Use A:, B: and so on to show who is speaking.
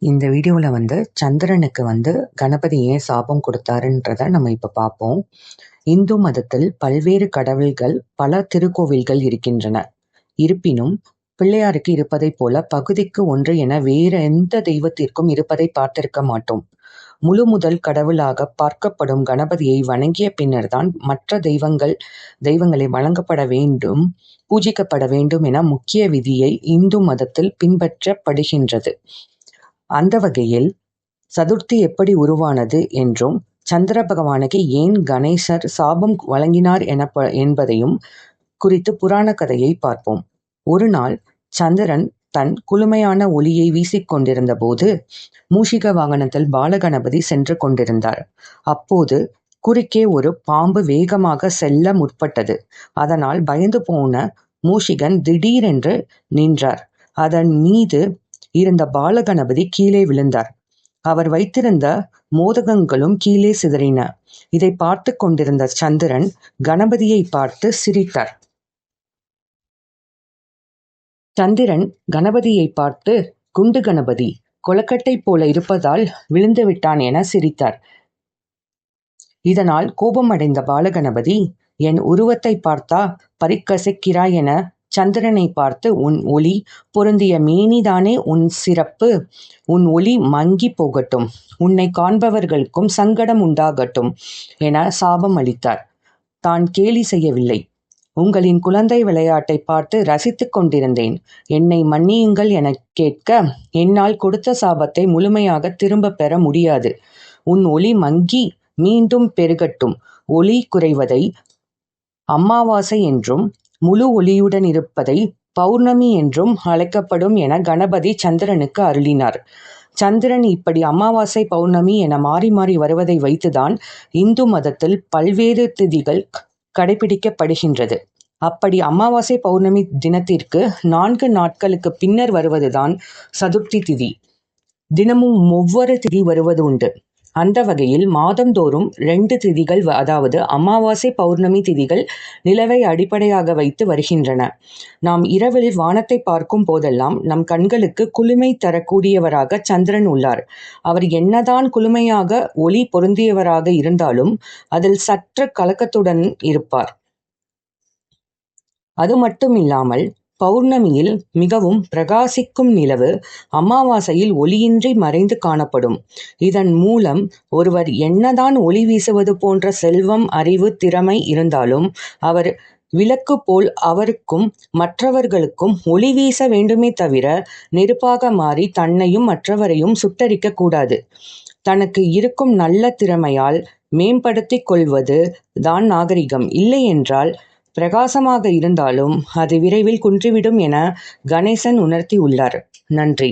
A: இந்த வீடியோவில் சந்திரனுக்கு கணபதி ஏன் சாபம் கொடுத்தாருன்றதை நம்ம இப்போ பார்ப்போம். இந்து மதத்தில் பல்வேறு கடவுள்கள், பல திருக்கோவில்கள் இருக்கின்றன. இருப்பினும் பிள்ளையாருக்கு இருப்பதைப் போல பகுதிக்கு ஒன்று என வேறு எந்த தெய்வத்திற்கும் இருப்பதை பார்த்திருக்க மாட்டோம். முழு முதல் கடவுளாக பார்க்கப்படும் கணபதியை வணங்கிய பின்னர்தான் மற்ற தெய்வங்களை வழங்கப்பட வேண்டும், பூஜிக்கப்பட வேண்டும் என முக்கிய விதியை இந்து மதத்தில் பின்பற்றப்படுகின்றது. அந்த வகையில் சதுர்த்தி எப்படி உருவானது என்றும், சந்திர பகவானுக்கு ஏன் கணேசர் சாபம் வழங்கினார் என்பதையும் குறித்து புராண கதையை பார்ப்போம். ஒரு நாள் சந்திரன் தன் குளுமையான ஒளியை வீசிக்கொண்டிருந்த போது மூஷிக வாகனத்தில் பாலகணபதி சென்று கொண்டிருந்தார். அப்போது குறுக்கே ஒரு பாம்பு வேகமாக செல்ல முற்பட்டது. அதனால் பயந்து போன மூஷிகன் திடீரென்று நின்றார். அதன் மீது இருந்த பாலகணபதி கீழே விழுந்தார். அவர் வைத்திருந்த மோதகங்களும் கீழே சிதறின. இதை பார்த்து கொண்டிருந்த சந்திரன் கணபதியை பார்த்து சிரித்தார். சந்திரன் கணபதியை பார்த்து, குண்டு கணபதி, கொலக்கட்டை போல இருப்பதால் விழுந்து விட்டான் என சிரித்தார். இதனால் கோபமடைந்த பாலகணபதி, என் உருவத்தை பார்த்தா பறிக்கசைக்கிறாய் என சந்திரனை பார்த்து, உன் ஒளி பொருந்திய மேனிதானே உன் சிறப்பு, உன் ஒளி மங்கி போகட்டும், உன்னை காண்பவர்களுக்கும் சங்கடம் உண்டாகட்டும் என சாபம் அளித்தார். தான் கேலி செய்யவில்லை. உங்களின் குழந்தை விளையாட்டை பார்த்து ரசித்துக் கொண்டிருந்தேன். என்னை மன்னியுங்கள் என கேட்க, என்னால் கொடுத்த சாபத்தை முழுமையாக திரும்ப பெற முடியாது. உன் ஒளி மங்கி மீண்டும் பெருகட்டும். ஒளி குறைவதை அமாவாசை என்றும், முழு ஒளியுடன் இருப்பதை பௌர்ணமி என்றும் அழைக்கப்படும் என கணபதி சந்திரனுக்கு அருளினார். சந்திரன் இப்படி அமாவாசை, பௌர்ணமி என மாறி மாறி வருவதை வைத்துதான் இந்து மதத்தில் பல்வேறு திதிகள் கடைபிடிக்கப்படுகின்றது. அப்படி அமாவாசை பௌர்ணமி தினத்திற்கு 4 நாட்களுக்கு பின்னர் வருவதுதான் சதுர்த்தி திதி. தினமும் ஒவ்வொரு திதி வருவது உண்டு. அந்த வகையில் மாதந்தோறும் 2 திதிகள், அதாவது அமாவாசை பௌர்ணமி திதிகள் நிலவை அடிப்படையாக வைத்து வருகின்றன. நாம் இரவில் வானத்தை பார்க்கும் போதெல்லாம் நம் கண்களுக்கு குளுமை தரக்கூடியவராக சந்திரன் உள்ளார். அவர் என்னதான் குளுமையாக ஒளி பொருந்தியவராக இருந்தாலும் அதில் சற்று கலக்கத்துடன் இருப்பார். அது மட்டுமில்லாமல் பௌர்ணமியில் மிகவும் பிரகாசிக்கும் நிலவு அமாவாசையில் ஒளியின்றி மறைந்து காணப்படும். இதன் மூலம் ஒருவர் என்னதான் ஒளி வீசுவது போன்ற செல்வம், அறிவு, திறமை இருந்தாலும் அவர் விளக்கு போல் அவருக்கும் மற்றவர்களுக்கும் ஒளி வீச வேண்டுமே தவிர நெருப்பாக மாறி தன்னையும் மற்றவரையும் சுட்டரிக்க கூடாது. தனக்கு இருக்கும் நல்ல திறமையால் மேம்படுத்திக் கொள்வது தான் நாகரிகம். இல்லை என்றால் பிரகாசமாக இருந்தாலும் அது விரைவில் குன்றிவிடும் என கணேசன் உணர்த்தி உள்ளார். நன்றி.